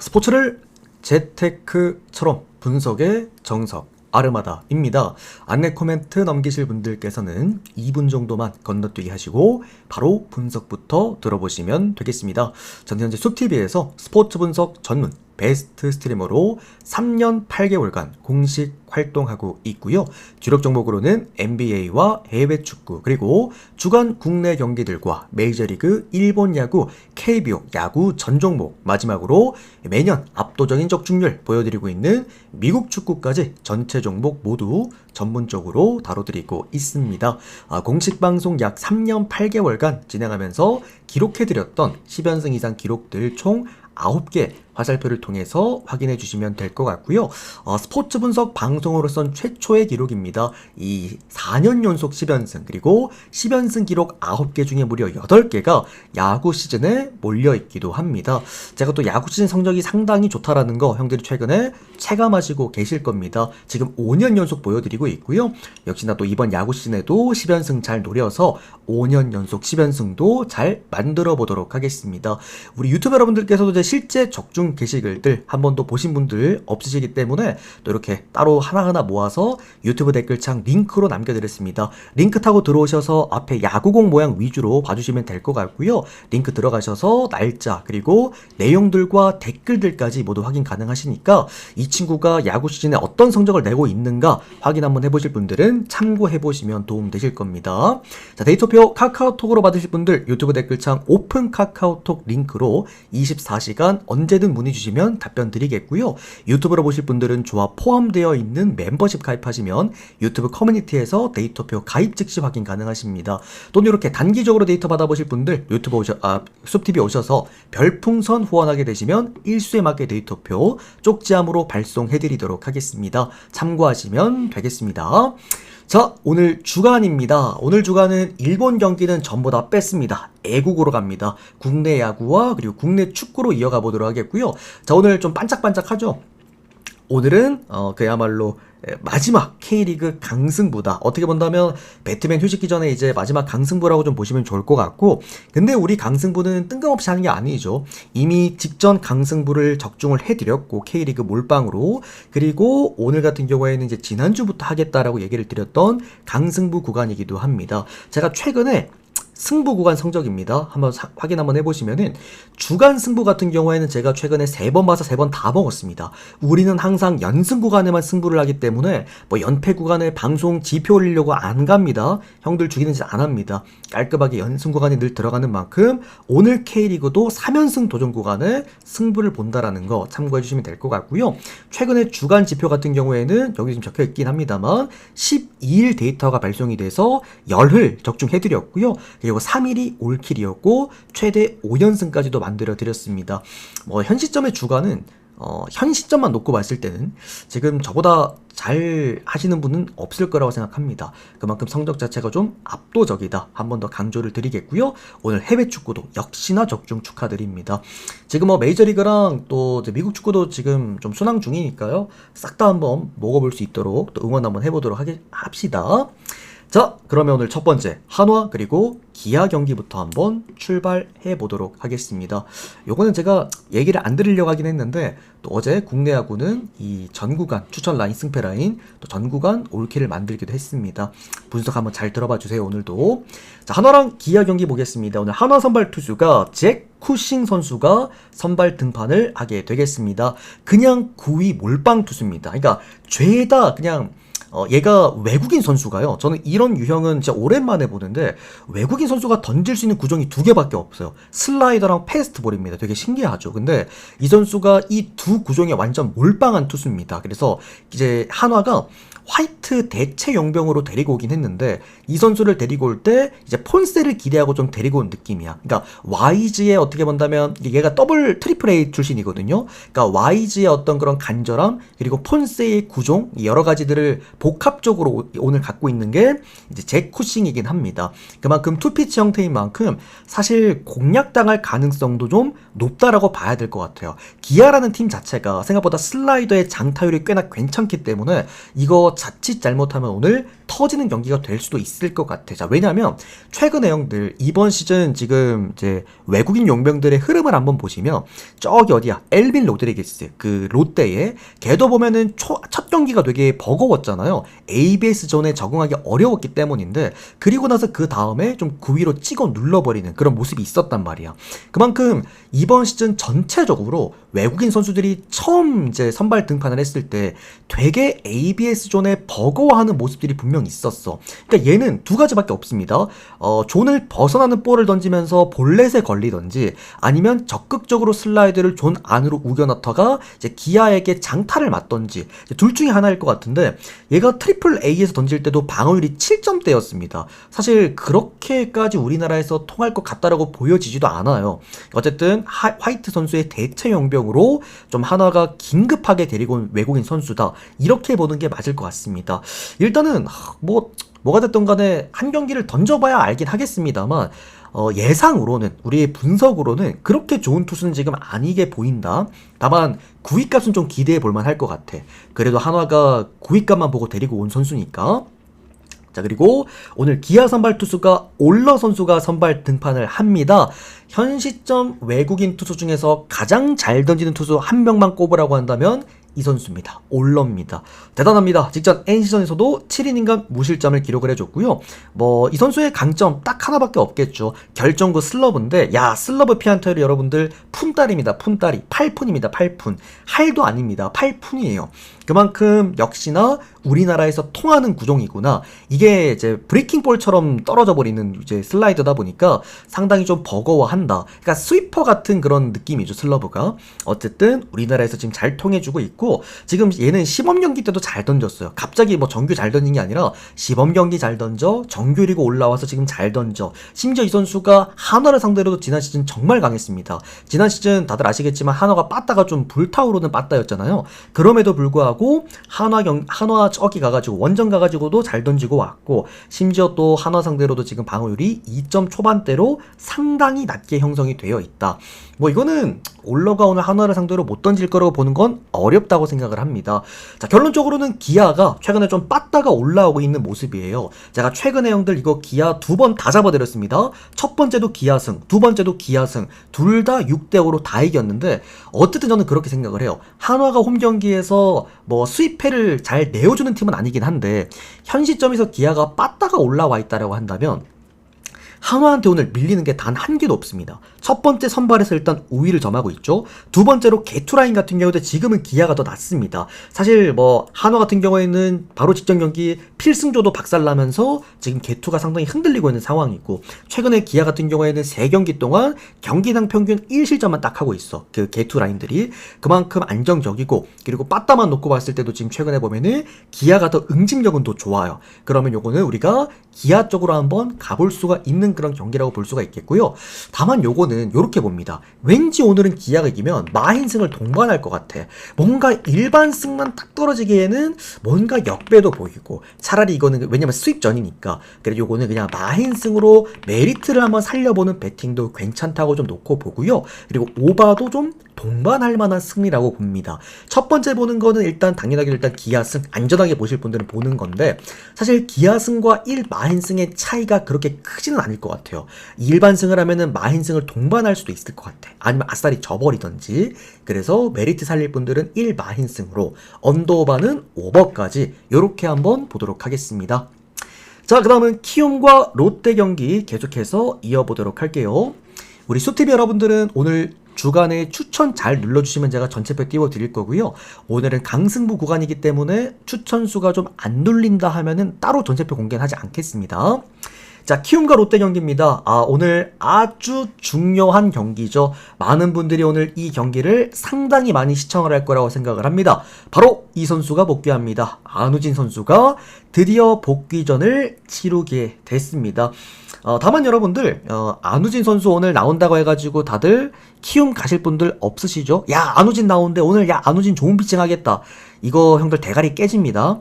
스포츠를 재테크처럼 분석의 정석 아르마다입니다. 안내 코멘트 넘기실 분들께서는 2분 정도만 건너뛰기 하시고 바로 분석부터 들어보시면 되겠습니다. 저는 현재 숲TV에서 스포츠 분석 전문 베스트 스트리머로 3년 8개월간 공식 활동하고 있고요. 주력 종목으로는 NBA와 해외 축구, 그리고 주간 국내 경기들과 메이저리그, 일본 야구, KBO 야구 전 종목, 마지막으로 매년 압도적인 적중률 보여드리고 있는 미국 축구까지 전체 종목 모두 전문적으로 다뤄드리고 있습니다. 공식 방송 약 3년 8개월간 진행하면서 기록해드렸던 10연승 이상 기록들 총 9개 화살표를 통해서 확인해 주시면 될 것 같고요. 스포츠 분석 방송으로선 최초의 기록입니다. 이 4년 연속 10연승, 그리고 10연승 기록 9개 중에 무려 8개가 야구 시즌에 몰려있기도 합니다. 제가 또 야구 시즌 성적이 상당히 좋다라는 거 형들이 최근에 체감하시고 계실 겁니다. 지금 5년 연속 보여드리고 있고요. 역시나 또 이번 야구 시즌에도 10연승 잘 노려서 5년 연속 10연승도 잘 만들어 보도록 하겠습니다. 우리 유튜브 여러분들께서도 이제 실제 적중 게시글들 한 번도 보신 분들 없으시기 때문에 또 이렇게 따로 하나하나 모아서 유튜브 댓글창 링크로 남겨드렸습니다. 링크 타고 들어오셔서 앞에 야구공 모양 위주로 봐주시면 될 것 같고요. 링크 들어가셔서 날짜 그리고 내용들과 댓글들까지 모두 확인 가능하시니까 이 친구가 야구 시즌에 어떤 성적을 내고 있는가 확인 한번 해보실 분들은 참고해보시면 도움되실 겁니다. 자, 데이터표 카카오톡으로 받으실 분들 유튜브 댓글창 오픈 카카오톡 링크로 24시간 언제든 문의 주시면 답변 드리겠고요. 유튜브로 보실 분들은 조합 포함되어 있는 멤버십 가입하시면 유튜브 커뮤니티에서 데이터표 가입 즉시 확인 가능하십니다. 또는 이렇게 단기적으로 데이터 받아보실 분들 유튜브 숲TV 오셔서 별풍선 후원하게 되시면 일수에 맞게 데이터표 쪽지함으로 발송해드리도록 하겠습니다. 참고하시면 되겠습니다. 자, 오늘 주간입니다. 오늘 주간은 일본 경기는 전부 다 뺐습니다. 애국으로 갑니다. 국내 야구와 그리고 국내 축구로 이어가 보도록 하겠고요. 자, 오늘 좀 반짝반짝하죠? 오늘은 그야말로 마지막 K리그 강승부다. 어떻게 본다면 배트맨 휴식기 전에 이제 마지막 강승부라고 좀 보시면 좋을 것 같고, 근데 우리 강승부는 뜬금없이 하는 게 아니죠. 이미 직전 강승부를 적중을 해드렸고 K리그 몰빵으로, 그리고 오늘 같은 경우에는 이제 지난주부터 하겠다라고 얘기를 드렸던 강승부 구간이기도 합니다. 제가 최근에 승부 구간 성적입니다. 한번 확인 한번 해보시면은 주간 승부 같은 경우에는 제가 최근에 3번 봐서 3번 다 먹었습니다. 우리는 항상 연승 구간에만 승부를 하기 때문에 뭐 연패 구간에 방송 지표 올리려고 안 갑니다. 형들 죽이는 짓 안 합니다. 깔끔하게 연승 구간에 늘 들어가는 만큼 오늘 K리그도 3연승 도전 구간에 승부를 본다라는 거 참고해 주시면 될 것 같고요. 최근에 주간 지표 같은 경우에는 여기 지금 적혀 있긴 합니다만 12일 데이터가 발송이 돼서 열흘 적중해 드렸고요. 그리고 3일이 올킬이었고 최대 5연승까지도 만들어 드렸습니다. 현 시점의 주간은 현 시점만 놓고 봤을 때는 지금 저보다 잘 하시는 분은 없을 거라고 생각합니다. 그만큼 성적 자체가 좀 압도적이다. 한 번 더 강조를 드리겠고요. 오늘 해외 축구도 역시나 적중 축하드립니다. 지금 메이저리그랑 또 미국 축구도 지금 좀 순항 중이니까요. 싹 다 한번 먹어볼 수 있도록 또 응원 한번 해보도록 합시다. 자, 그러면 오늘 첫 번째 한화 그리고 기아 경기부터 한번 출발해 보도록 하겠습니다. 요거는 제가 얘기를 안 드리려고 하긴 했는데 또 어제 국내 야구는 이 전구간 추천 라인 승패 라인 또 전구간 올킬을 만들기도 했습니다. 분석 한번 잘 들어봐 주세요. 오늘도. 자, 한화랑 기아 경기 보겠습니다. 오늘 한화 선발 투수가 잭 쿠싱 선수가 선발 등판을 하게 되겠습니다. 그냥 9위 몰빵 투수입니다. 그러니까 죄다 그냥 얘가 외국인 선수가요. 저는 이런 유형은 진짜 오랜만에 보는데 외국인 선수가 던질 수 있는 구종이 2개밖에 없어요. 슬라이더랑 패스트볼입니다. 되게 신기하죠. 근데 이 선수가 이 두 구종에 완전 몰빵한 투수입니다. 그래서 이제 한화가 화이트 대체 용병으로 데리고 오긴 했는데 이 선수를 데리고 올 때 이제 폰세를 기대하고 좀 데리고 온 느낌이야. 그러니까 YG의 어떻게 본다면 얘가 더블 트리플 A 출신이거든요. 그러니까 YG의 어떤 그런 간절함 그리고 폰세의 구종 여러 가지들을 복합적으로 오늘 갖고 있는 게 이제 잭 쿠싱이긴 합니다. 그만큼 투피치 형태인 만큼 사실 공략당할 가능성도 좀 높다라고 봐야 될 것 같아요. 기아라는 팀 자체가 생각보다 슬라이더의 장타율이 꽤나 괜찮기 때문에 이거 이거 자칫 잘못하면 오늘 터지는 경기가 될 수도 있을 것 같아. 자, 왜냐면 최근에 형들 이번 시즌 지금 이제 외국인 용병들의 흐름을 한번 보시면 저기 어디야? 엘빈 로드리게스 그 롯데에 걔도 보면은 첫 경기가 되게 버거웠잖아요. ABS 존에 적응하기 어려웠기 때문인데 그리고 나서 그 다음에 좀 9위로 찍어 눌러버리는 그런 모습이 있었단 말이야. 그만큼 이번 시즌 전체적으로 외국인 선수들이 처음 이제 선발 등판을 했을 때 되게 ABS 존에 버거워하는 모습들이 분명히 있었어. 그러니까 얘는 두 가지밖에 없습니다. 존을 벗어나는 볼을 던지면서 볼넷에 걸리던지 아니면 적극적으로 슬라이드를 존 안으로 우겨넣다가 이제 기아에게 장타를 맞던지 둘 중에 하나일 것 같은데 얘가 트리플 A에서 던질 때도 방어율이 7점대였습니다. 사실 그렇게까지 우리나라에서 통할 것 같다라고 보여지지도 않아요. 어쨌든 화이트 선수의 대체 용병으로 좀 한화가 긴급하게 데리고 온 외국인 선수다. 이렇게 보는 게 맞을 것 같습니다. 일단은 뭐가 됐든 간에 한 경기를 던져봐야 알긴 하겠습니다만 예상으로는 우리의 분석으로는 그렇게 좋은 투수는 지금 아니게 보인다. 다만 9위값은 좀 기대해 볼만 할 것 같아. 그래도 한화가 9위값만 보고 데리고 온 선수니까. 자, 그리고 오늘 기아 선발 투수가 올러 선수가 선발 등판을 합니다. 현 시점 외국인 투수 중에서 가장 잘 던지는 투수 한 명만 꼽으라고 한다면 이 선수입니다. 올러입니다. 대단합니다. 직전 NC전에서도 7이닝간 무실점을 기록을 해줬고요. 이 선수의 강점 딱 하나밖에 없겠죠. 결정구 슬러브인데 슬러브 피안타율이 여러분들 푼딸입니다. 푼딸이 8푼입니다. 8푼. 할도 아닙니다. 8푼이에요. 그만큼 역시나 우리나라에서 통하는 구종이구나. 이게 이제 브레이킹볼처럼 떨어져 버리는 이제 슬라이드다 보니까 상당히 좀 버거워한다. 그러니까 스위퍼 같은 그런 느낌이죠, 슬러브가. 어쨌든 우리나라에서 지금 잘 통해주고 있고 지금 얘는 시범 경기 때도 잘 던졌어요. 갑자기 정규 잘 던진 게 아니라 시범 경기 잘 던져, 정규리그 올라와서 지금 잘 던져. 심지어 이 선수가 한화를 상대로도 지난 시즌 정말 강했습니다. 지난 시즌 다들 아시겠지만 한화가 빠따가 좀 불타오르는 빠따였잖아요. 그럼에도 불구하고 한화 저기 가가지고 원정 가가지고도 잘 던지고 왔고 심지어 또 한화 상대로도 지금 방어율이 2점 초반대로 상당히 낮게 형성이 되어 있다. 이거는 올러가 오늘 한화를 상대로 못 던질 거라고 보는 건 어렵다고 생각을 합니다. 자, 결론적으로는 기아가 최근에 좀 빠따가 올라오고 있는 모습이에요. 제가 최근에 형들 이거 기아 두 번 다 잡아드렸습니다. 첫 번째도 기아승, 두 번째도 기아승, 둘 다 6대5로 다 이겼는데 어쨌든 저는 그렇게 생각을 해요. 한화가 홈 경기에서 수입패를 잘 내어주는 팀은 아니긴 한데 현 시점에서 기아가 빠따가 올라와 있다라고 한다면 한화한테 오늘 밀리는 게 단 한 개도 없습니다. 첫 번째 선발에서 일단 우위를 점하고 있죠. 두 번째로 개투라인 같은 경우도 지금은 기아가 더 낫습니다. 사실 한화 같은 경우에는 바로 직전 경기 필승조도 박살나면서 지금 개투가 상당히 흔들리고 있는 상황이고 최근에 기아 같은 경우에는 3경기 동안 경기당 평균 1실점만 딱 하고 있어. 그 개투라인들이 그만큼 안정적이고 그리고 빠따만 놓고 봤을 때도 지금 최근에 보면은 기아가 더 응집력은 더 좋아요. 그러면 요거는 우리가 기아 쪽으로 한번 가볼 수가 있는 그런 경기라고 볼 수가 있겠고요. 다만 요거는 요렇게 봅니다. 왠지 오늘은 기아가 이기면 마인승을 동반할 것 같아. 뭔가 일반 승만 딱 떨어지기에는 뭔가 역배도 보이고 차라리 이거는 왜냐면 수입전이니까 그래서 요거는 그냥 마인승으로 메리트를 한번 살려보는 배팅도 괜찮다고 좀 놓고 보고요. 그리고 오바도 좀 동반할 만한 승리라고 봅니다. 첫 번째 보는 거는 일단 당연하게 기아승 안전하게 보실 분들은 보는 건데 사실 기아승과 1마인승의 차이가 그렇게 크지는 않을 것 같아요. 일반승을 하면은 마인승을 동반할 수도 있을 것 같아. 아니면 아싸리 져버리던지. 그래서 메리트 살릴 분들은 1마인승으로 언더오바는 오버까지 이렇게 한번 보도록 하겠습니다. 자, 그 다음은 키움과 롯데 경기 계속해서 이어보도록 할게요. 우리 수TV 여러분들은 오늘 주간에 추천 잘 눌러주시면 제가 전체표 띄워드릴 거고요. 오늘은 강승부 구간이기 때문에 추천수가 좀 안 눌린다 하면은 따로 전체표 공개는 하지 않겠습니다. 자, 키움과 롯데 경기입니다. 오늘 아주 중요한 경기죠. 많은 분들이 오늘 이 경기를 상당히 많이 시청을 할 거라고 생각을 합니다. 바로 이 선수가 복귀합니다. 안우진 선수가 드디어 복귀전을 치르게 됐습니다. 다만 여러분들 안우진 선수 오늘 나온다고 해가지고 다들 키움 가실 분들 없으시죠? 야, 안우진 나오는데 오늘 안우진 좋은 피칭 하겠다. 이거 형들 대가리 깨집니다.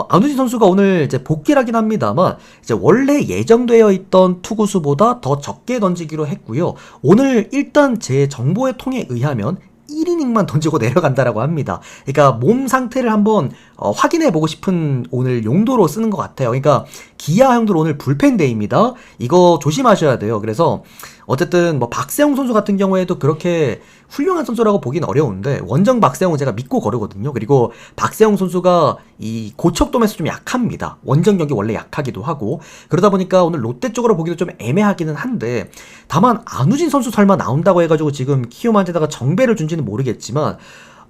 안우진 선수가 오늘 이제 복귀하긴 합니다만 이제 원래 예정되어 있던 투구수보다 더 적게 던지기로 했고요. 오늘 일단 제 정보의 통에 의하면 1이닝만 던지고 내려간다라고 합니다. 그러니까 몸 상태를 한번 확인해보고 싶은 오늘 용도로 쓰는 것 같아요. 그러니까 기아 형들 오늘 불펜데이입니다. 이거 조심하셔야 돼요. 그래서 어쨌든 뭐 박세웅 선수 같은 경우에도 그렇게 훌륭한 선수라고 보긴 어려운데 원정 박세웅은 제가 믿고 거르거든요. 그리고 박세웅 선수가 이 고척돔에서 좀 약합니다. 원정 경기 원래 약하기도 하고 그러다 보니까 오늘 롯데 쪽으로 보기도 좀 애매하기는 한데 다만 안우진 선수 설마 나온다고 해가지고 지금 키움한테다가 정배를 준지는 모르겠지만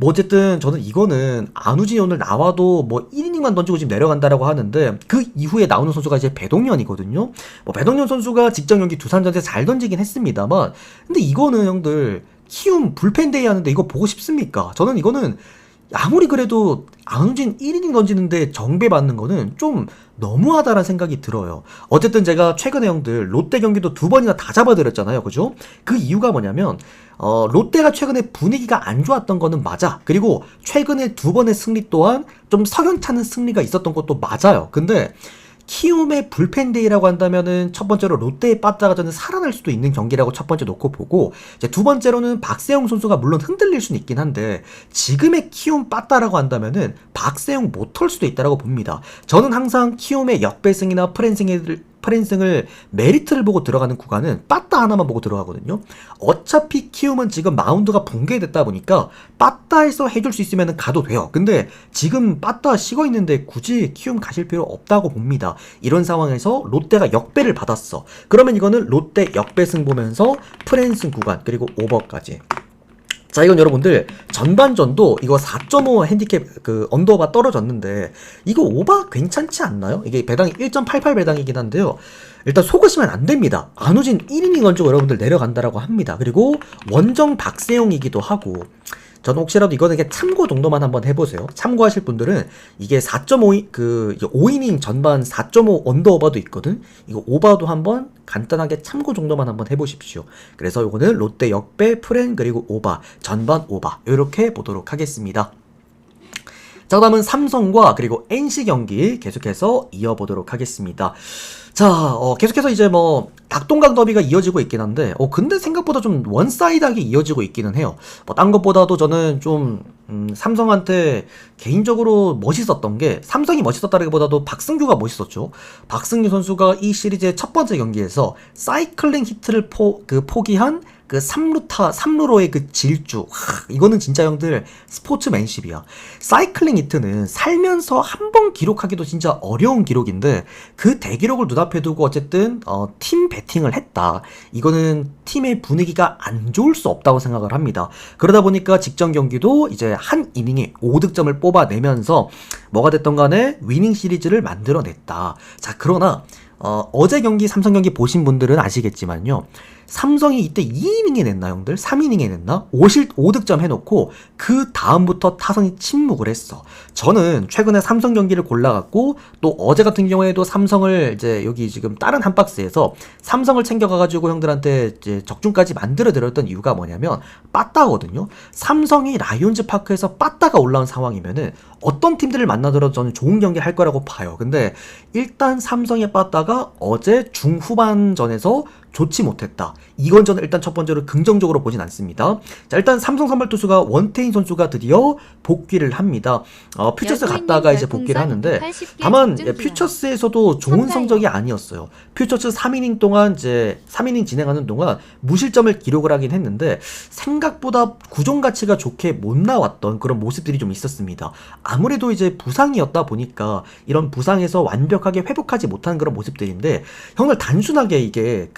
뭐 어쨌든 저는 이거는 안우진이 오늘 나와도 뭐 1이닝만 던지고 지금 내려간다라고 하는데 그 이후에 나오는 선수가 이제 배동현이거든요. 뭐 배동현 선수가 직전 경기 두산전에서 잘 던지긴 했습니다만 근데 이거는 형들 키움 불펜데이 하는데 이거 보고 싶습니까? 저는 이거는 아무리 그래도 안우진 1이닝 던지는데 정배 받는 거는 좀 너무하다라는 생각이 들어요. 어쨌든 제가 최근에 형들 롯데 경기도 2번이나 다 잡아드렸잖아요. 그죠? 그 이유가 뭐냐면 롯데가 최근에 분위기가 안 좋았던 거는 맞아. 그리고 최근에 2번의 승리 또한 좀 석연찮은 승리가 있었던 것도 맞아요. 근데 키움의 불펜데이라고 한다면은 첫 번째로 롯데의 빠따가 저는 살아날 수도 있는 경기라고 첫 번째 놓고 보고 이제 두 번째로는 박세웅 선수가 물론 흔들릴 수는 있긴 한데 지금의 키움 빠따라고 한다면은 박세웅 못할 수도 있다라고 봅니다. 저는 항상 키움의 역배승이나 프랜승을 메리트를 보고 들어가는 구간은 빠따 하나만 보고 들어가거든요. 어차피 키움은 지금 마운드가 붕괴됐다 보니까 빠따에서 해줄 수 있으면 가도 돼요. 근데 지금 빠따 식어 있는데 굳이 키움 가실 필요 없다고 봅니다. 이런 상황에서 롯데가 역배를 받았어. 그러면 이거는 롯데 역배승 보면서 프랜승 구간 그리고 오버까지. 자, 이건 여러분들 전반전도 이거 4.5 핸디캡 그 언더바 떨어졌는데 이거 오바 괜찮지 않나요? 이게 배당이 1.88 배당이긴 한데요. 일단 속으시면 안 됩니다. 안우진 1이닝 던지고 여러분들 내려간다라고 합니다. 그리고 원정 박세용이기도 하고 저는 혹시라도 이거는 그냥 참고 정도만 한번 해보세요. 참고하실 분들은 이게 4.5 5이닝 전반 4.5 언더오버도 있거든. 이거 오버도 한번 간단하게 참고 정도만 한번 해보십시오. 그래서 이거는 롯데 역배 프렌 그리고 오버 전반 오버 이렇게 보도록 하겠습니다. 자, 그다음은 삼성과 그리고 NC 경기 계속해서 이어보도록 하겠습니다. 자, 계속해서 이제 뭐 닭동강 더비가 이어지고 있긴 한데 근데 생각보다 좀 원사이드하게 이어지고 있기는 해요. 뭐 딴 것보다도 저는 좀 삼성한테 개인적으로 멋있었던 게 삼성이 멋있었다기보다도 박승규가 멋있었죠. 박승규 선수가 이 시리즈의 첫 번째 경기에서 사이클링 히트를 포기한 그 3루로의 그 질주. 이거는 진짜 형들 스포츠맨십이야. 사이클링 히트는 살면서 한 번 기록하기도 진짜 어려운 기록인데 그 대기록을 눈앞에 두고 어쨌든 팀 배팅을 했다. 이거는 팀의 분위기가 안 좋을 수 없다고 생각을 합니다. 그러다 보니까 직전 경기도 이제 한 이닝에 5득점을 뽑아내면서 뭐가 됐던 간에 위닝 시리즈를 만들어냈다. 자, 그러나 어제 경기 삼성 경기 보신 분들은 아시겠지만요. 삼성이 이때 2이닝에 냈나 형들? 3이닝에 냈나? 5득점 해놓고 그 다음부터 타선이 침묵을 했어. 저는 최근에 삼성 경기를 골라갖고 또 어제 같은 경우에도 삼성을 이제 여기 지금 다른 한 박스에서 삼성을 챙겨가가지고 형들한테 이제 적중까지 만들어드렸던 이유가 뭐냐면 빠따거든요. 삼성이 라이온즈 파크에서 빠따가 올라온 상황이면은 어떤 팀들을 만나더라도 저는 좋은 경기 할 거라고 봐요. 근데 일단 삼성의 빠따가 어제 중후반전에서 좋지 못했다. 이건 저는 일단 첫 번째로 긍정적으로 보진 않습니다. 자, 일단 삼성 선발 투수가 원태인 선수가 드디어 복귀를 합니다. 퓨처스 갔다가 이제 복귀를 하는데 다만 퓨처스에서도 좋은 성적이 아니었어요. 퓨처스 3이닝 동안 이제 3이닝 진행하는 동안 무실점을 기록을 하긴 했는데 생각보다 구종 가치가 좋게 못 나왔던 그런 모습들이 좀 있었습니다. 아무래도 이제 부상이었다 보니까 이런 부상에서 완벽하게 회복하지 못한 그런 모습들인데 형들 단순하게 이게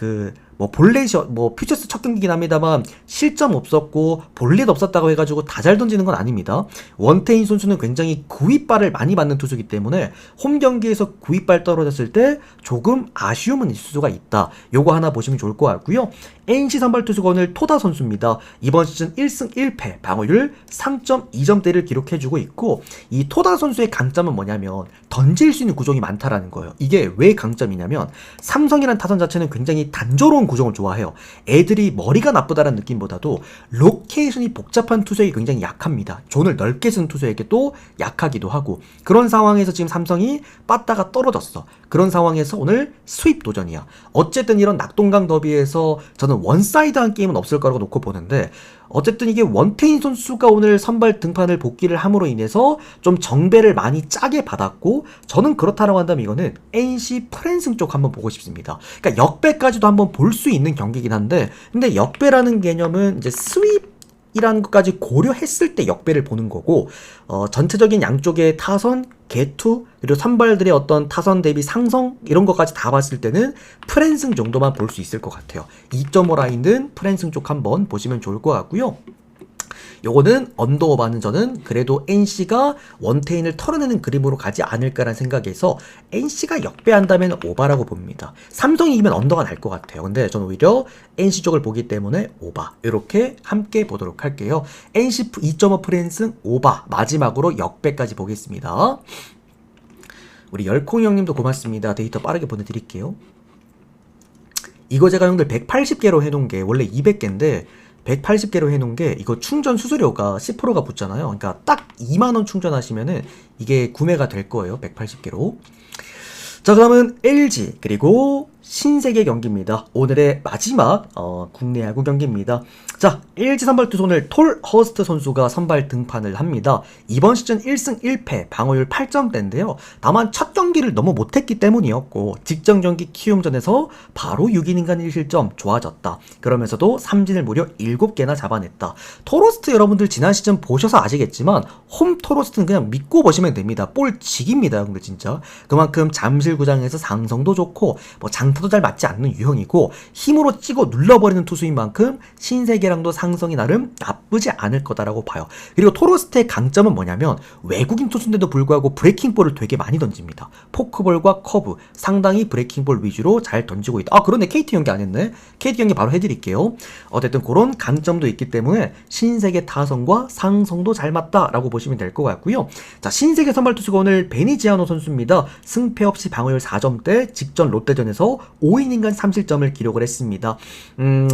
퓨처스 첫 경기긴 합니다만 실점 없었고 볼넷 없었다고 해가지고 다 잘 던지는 건 아닙니다. 원태인 선수는 굉장히 구윗발을 많이 받는 투수이기 때문에 홈 경기에서 구윗발 떨어졌을 때 조금 아쉬움은 있을 수가 있다. 요거 하나 보시면 좋을 것 같고요. NC 선발 투수가 오늘 토다 선수입니다. 이번 시즌 1승 1패 방어율 3.2점대를 기록해주고 있고 이 토다 선수의 강점은 뭐냐면 던질 수 있는 구종이 많다라는 거예요. 이게 왜 강점이냐면 삼성이란 타선 자체는 굉장히 단조로운 구종을 좋아해요. 애들이 머리가 나쁘다는 느낌보다도 로케이션이 복잡한 투수에게 굉장히 약합니다. 존을 넓게 쓰는 투수에게 또 약하기도 하고 그런 상황에서 지금 삼성이 빠따가 떨어졌어. 그런 상황에서 오늘 스윕 도전이야. 어쨌든 이런 낙동강 더비에서 저는 저는 원사이드한 게임은 없을 거라고 놓고 보는데 어쨌든 이게 원태인 선수가 오늘 선발 등판을 복귀를 함으로 인해서 좀 정배를 많이 짜게 받았고 저는 그렇다라고 한다면 이거는 NC 프랜승 쪽 한번 보고 싶습니다. 그러니까 역배까지도 한번 볼 수 있는 경기긴 한데 근데 역배라는 개념은 이제 스윕 이라는 것까지 고려했을 때 역배를 보는 거고 전체적인 양쪽의 타선, 개투, 그리고 선발들의 어떤 타선 대비 상성 이런 것까지 다 봤을 때는 프랜승 정도만 볼 수 있을 것 같아요. 2.5 라인은 프랜승 쪽 한번 보시면 좋을 것 같고요. 요거는 언더오바는 저는 그래도 NC가 원태인을 털어내는 그림으로 가지 않을까라는 생각에서 NC가 역배한다면 오바라고 봅니다. 삼성이 이기면 언더가 날 것 같아요. 근데 저는 오히려 NC 쪽을 보기 때문에 오바 이렇게 함께 보도록 할게요. NC 2.5 프랜승 오바 마지막으로 역배까지 보겠습니다. 우리 열콩이 형님도 고맙습니다. 데이터 빠르게 보내드릴게요. 이거 제가 형들 180개로 해놓은 게 원래 200개인데 180개로 해놓은 게 이거 충전 수수료가 10%가 붙잖아요. 그러니까 딱 2만원 충전하시면은 이게 구매가 될 거예요. 180개로. 자, 그러면 LG 그리고 신세계 경기입니다. 오늘의 마지막 국내 야구 경기입니다. 자, LG 선발 투수 오늘 톨 허스트 선수가 선발 등판을 합니다. 이번 시즌 1승 1패 방어율 8점대인데요. 다만 첫 경기를 너무 못했기 때문이었고 직전 경기 키움전에서 바로 6이닝간 1실점 좋아졌다. 그러면서도 삼진을 무려 7개나 잡아냈다. 톨호스트 여러분들 지난 시즌 보셔서 아시겠지만 홈 톨호스트는 그냥 믿고 보시면 됩니다. 볼 직입니다. 근데 진짜 그만큼 잠실구장에서 상성도 좋고 뭐 장타도 잘 맞지 않는 유형이고 힘으로 찍어 눌러버리는 투수인 만큼 신세계랑도 상성이 나름 나쁘지 않을 거다라고 봐요. 그리고 톨호스트의 강점은 뭐냐면 외국인 투수인데도 불구하고 브레이킹볼을 되게 많이 던집니다. 포크볼과 커브 상당히 브레이킹볼 위주로 잘 던지고 있다. 아, 그러네. KT 경기 안 했네. KT 경기 바로 해드릴게요. 어쨌든 그런 강점도 있기 때문에 신세계 타선과 상성도 잘 맞다라고 보시면 될 것 같고요. 자, 신세계 선발 투수가 오늘 베니지아노 선수입니다. 승패 없이 방어율 4점대, 직전 롯데전에서 5이닝간 3실점을 기록을 했습니다.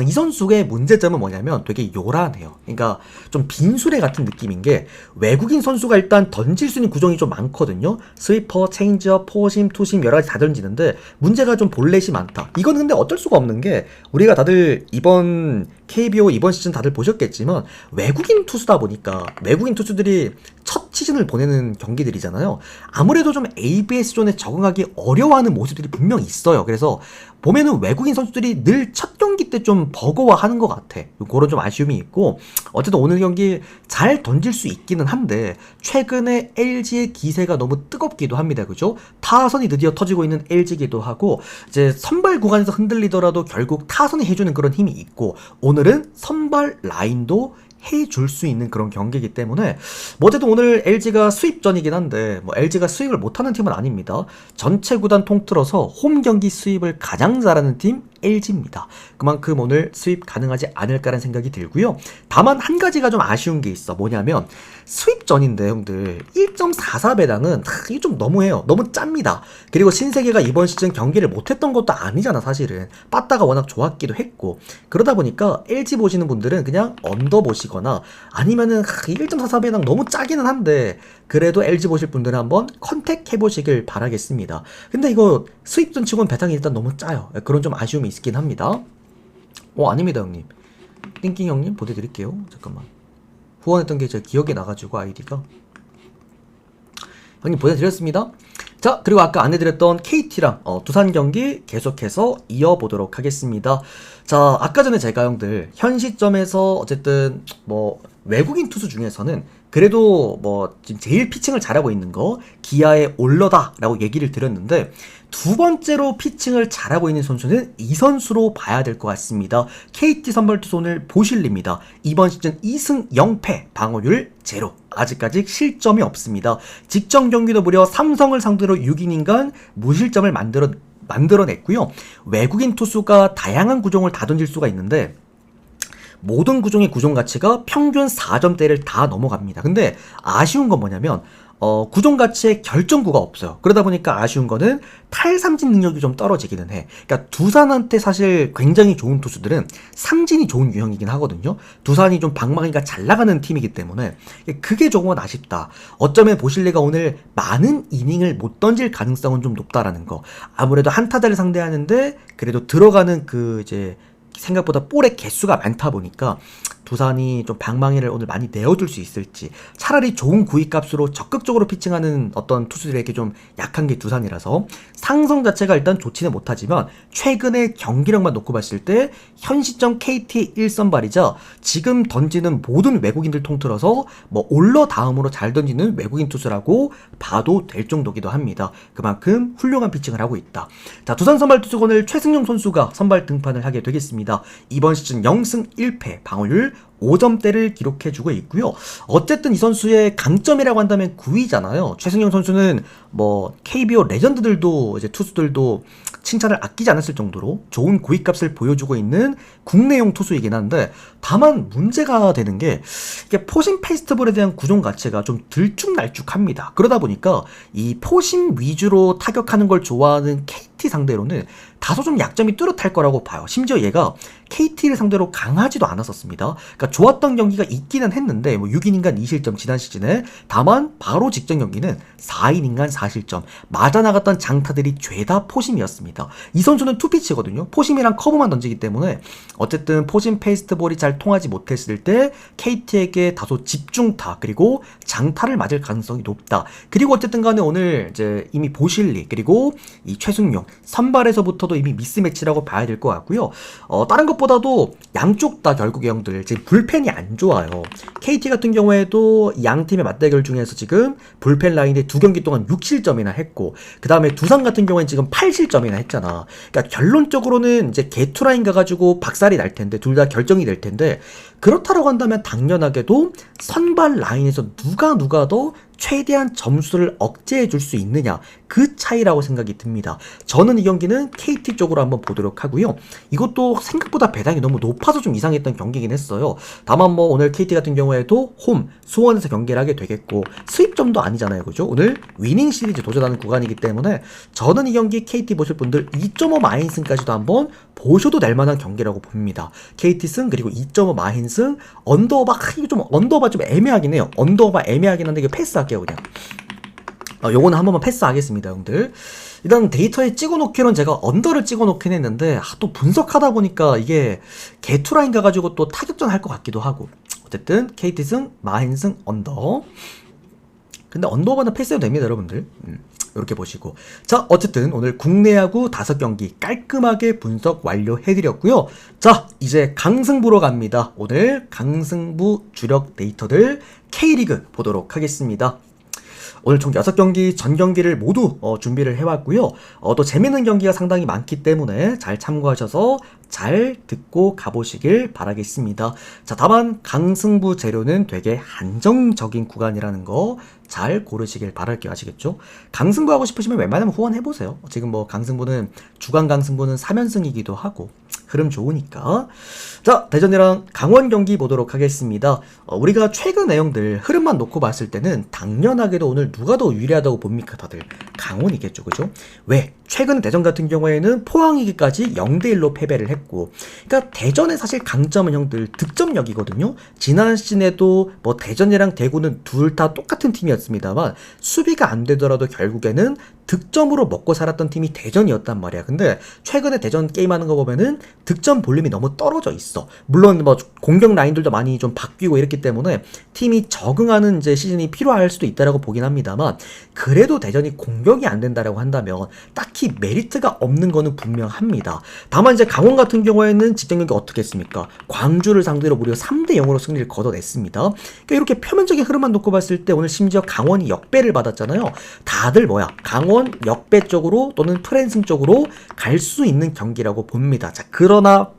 이 선수의 문제점은 뭐냐면 되게 요란해요. 그러니까 좀 빈수레 같은 느낌인 게 외국인 선수가 일단 던질 수 있는 구종이 좀 많거든요. 스위퍼, 체인지업, 포심, 투심 여러 가지 다 던지는데 문제가 좀 볼넷이 많다. 이건 근데 어쩔 수가 없는 게 우리가 다들 이번 KBO 이번 시즌 다들 보셨겠지만 외국인 투수다 보니까 외국인 투수들이 첫 시즌을 보내는 경기들이잖아요. 아무래도 좀 ABS존에 적응하기 어려워하는 모습들이 분명 있어요. 그래서 보면은 외국인 선수들이 늘 첫 경기 때 좀 버거워하는 것 같아. 그런 좀 아쉬움이 있고 어쨌든 오늘 경기 잘 던질 수 있기는 한데 최근에 LG의 기세가 너무 뜨겁기도 합니다. 그죠? 타선이 드디어 터지고 있는 LG기도 하고 이제 선발 구간에서 흔들리더라도 결국 타선이 해주는 그런 힘이 있고 오늘은 선발 라인도 해줄 수 있는 그런 경기이기 때문에 뭐 어쨌든 오늘 LG가 수입전이긴 한데 뭐 LG가 수입을 못하는 팀은 아닙니다. 전체 구단 통틀어서 홈 경기 수입을 가장 잘하는 팀 LG입니다. 그만큼 오늘 수입 가능하지 않을까라는 생각이 들고요. 다만 한 가지가 좀 아쉬운 게 있어. 뭐냐면 수입전인데 형들 1.44배당은 이게 좀 너무해요. 너무 짭니다. 그리고 신세계가 이번 시즌 경기를 못했던 것도 아니잖아 사실은. 빠따가 워낙 좋았기도 했고 그러다 보니까 LG 보시는 분들은 그냥 언더 보시거나 아니면은 1.44배당 너무 짜기는 한데 그래도 LG 보실 분들은 한번 컨택해보시길 바라겠습니다. 근데 이거 수입전 치고는 배당이 일단 너무 짜요. 그런 좀 아쉬움이 있긴 합니다. 아닙니다 형님. 띵킹 형님 보내드릴게요. 잠깐만. 후원했던 게 제 기억이 나가지고 아이디가 형님 보내드렸습니다. 자, 그리고 아까 안내드렸던 KT랑 두산 경기 계속해서 이어보도록 하겠습니다. 자, 아까 전에 제가 형들 현 시점에서 어쨌든 뭐 외국인 투수 중에서는 그래도 뭐 지금 제일 피칭을 잘하고 있는 거 기아의 올러다 라고 얘기를 드렸는데 두 번째로 피칭을 잘하고 있는 선수는 이 선수로 봐야 될 것 같습니다. KT 선발 투수 오늘 보실리입니다. 이번 시즌 2승 0패 방어율 0 아직까지 실점이 없습니다. 직전 경기도 무려 삼성을 상대로 6이닝간 무실점을 만들어냈고요. 외국인 투수가 다양한 구종을 다 던질 수가 있는데 모든 구종의 구종 가치가 평균 4점대를 다 넘어갑니다. 근데 아쉬운 건 뭐냐면 구종 가치에 결정구가 없어요. 그러다 보니까 아쉬운 거는 탈삼진 능력이 좀 떨어지기는 해. 그러니까 두산한테 사실 굉장히 좋은 투수들은 삼진이 좋은 유형이긴 하거든요. 두산이 좀 방망이가 잘 나가는 팀이기 때문에 그게 조금은 아쉽다. 어쩌면 보실레가 오늘 많은 이닝을 못 던질 가능성은 좀 높다라는 거. 아무래도 한타자를 상대하는데 그래도 들어가는 그 이제 생각보다 볼의 개수가 많다 보니까 두산이 좀 방망이를 오늘 많이 내어줄 수 있을지, 차라리 좋은 구위값으로 적극적으로 피칭하는 어떤 투수들에게 좀 약한 게 두산이라서 상성 자체가 일단 좋지는 못하지만 최근의 경기력만 놓고 봤을 때 현 시점 KT의 1선발이자 지금 던지는 모든 외국인들 통틀어서 뭐 올러 다음으로 잘 던지는 외국인 투수라고 봐도 될 정도기도 합니다. 그만큼 훌륭한 피칭을 하고 있다. 자, 두산 선발 투수 오늘 최승용 선수가 선발 등판을 하게 되겠습니다. 이번 시즌 0승 1패, 방어율 5점대를 기록해주고 있고요. 어쨌든 이 선수의 강점이라고 한다면 구위잖아요. 최승용 선수는 뭐 KBO 레전드들도 이제 투수들도 칭찬을 아끼지 않았을 정도로 좋은 구위값을 보여주고 있는 국내용 투수이긴 한데, 다만 문제가 되는 게 이게 포심 페스티벌에 대한 구종 자체가 좀 들쭉날쭉합니다. 그러다 보니까 이 포심 위주로 타격하는 걸 좋아하는 KT 상대로는 다소 좀 약점이 뚜렷할 거라고 봐요. 심지어 얘가 KT를 상대로 강하지도 않았었습니다. 그러니까 좋았던 경기가 있기는 했는데 뭐 6이닝간 2실점 지난 시즌에, 다만 바로 직전 경기는 4이닝간 4실점, 맞아나갔던 장타들이 죄다 포심이었습니다. 이 선수는 투피치거든요. 포심이랑 커브만 던지기 때문에 어쨌든 포심 페이스트볼이 잘 통하지 못했을 때 KT에게 다소 집중타 그리고 장타를 맞을 가능성이 높다. 그리고 어쨌든 간에 오늘 이제 이미 보실리 그리고 이 최승용 선발에서부터도 이미 미스매치라고 봐야 될 것 같고요. 다른 것보다도 양쪽 다 결국에 형들 지금 불펜이 안 좋아요. KT 같은 경우에도 양 팀의 맞대결 중에서 지금 불펜 라인에 2경기 동안 6실점이나 했고, 그 다음에 두산 같은 경우에는 지금 8실점이나 했잖아. 그러니까 결론적으로는 이제 개투라인 가가지고 박살이 날 텐데, 둘 다 결정이 될 텐데, 그렇다라고 한다면 당연하게도 선발 라인에서 누가 더 최대한 점수를 억제해 줄 수 있느냐, 그 차이라고 생각이 듭니다. 저는 이 경기는 KT 쪽으로 한번 보도록 하고요. 이것도 생각보다 배당이 너무 높아서 좀 이상했던 경기긴 했어요. 다만 뭐 오늘 KT 같은 경우에도 홈 수원에서 경기를 하게 되겠고 수입점도 아니잖아요, 그죠? 오늘 위닝 시리즈 도전하는 구간이기 때문에 저는 이 경기 KT 보실 분들 2.5 마인승까지도 한번 보셔도 될 만한 경기라고 봅니다. KT 승 그리고 2.5 마인승 언더오바, 이거 좀 언더오바 좀 애매하긴 해요. 언더오바 애매하긴 한데 이거 패스할게요 그냥. 요거는 한 번만 패스하겠습니다, 형들. 일단 데이터에 찍어놓기로는 제가 언더를 찍어놓긴 했는데 또 분석하다 보니까 이게 개투라인 가가지고 또 타격전 할 것 같기도 하고, 어쨌든 KT 승, 마힌승, 언더. 근데 언더오버는 패스해도 됩니다, 여러분들. 이렇게 보시고. 자, 어쨌든 오늘 국내 야구 5경기 깔끔하게 분석 완료해드렸고요. 자, 이제 강승부로 갑니다. 오늘 강승부 주력 데이터들 K리그 보도록 하겠습니다. 오늘 총 6경기 전 경기를 모두 준비를 해왔고요. 또 재밌는 경기가 상당히 많기 때문에 잘 참고하셔서 잘 듣고 가보시길 바라겠습니다. 자, 다만 강승부 재료는 되게 한정적인 구간이라는 거 잘 고르시길 바랄게요. 아시겠죠? 강승부 하고 싶으시면 웬만하면 후원해보세요. 지금 뭐 강승부는 주간 강승부는 3연승이기도 하고 흐름 좋으니까. 자, 대전이랑 강원 경기 보도록 하겠습니다. 우리가 최근 내용들 흐름만 놓고 봤을 때는 당연하게도 오늘 누가 더 유리하다고 봅니까 다들? 강원이겠죠, 그죠? 왜? 최근 대전 같은 경우에는 포항이기까지 0대1로 패배를 했고, 그러니까 대전의 사실 강점은 형들 득점력이거든요. 지난 시즌에도 뭐 대전이랑 대구는 둘 다 똑같은 팀이었습니다만 수비가 안 되더라도 결국에는 득점으로 먹고 살았던 팀이 대전이었단 말이야. 근데 최근에 대전 게임하는 거 보면은 득점 볼륨이 너무 떨어져 있어. 물론 뭐 공격 라인들도 많이 좀 바뀌고 이랬기 때문에 팀이 적응하는 이제 시즌이 필요할 수도 있다라고 보긴 합니다만, 그래도 대전이 공격이 안 된다라고 한다면 딱히 메리트가 없는 거는 분명합니다. 다만 이제 강원 같은 경우에는 직전 경기 어떻게 했습니까? 광주를 상대로 무려 3대0으로 승리를 거둬냈습니다. 그러니까 이렇게 표면적인 흐름만 놓고 봤을 때 오늘 심지어 강원이 역배를 받았잖아요. 다들 뭐야? 강원 역배 쪽으로 또는 프랜승 쪽으로 갈 수 있는 경기라고 봅니다. 자, 그러나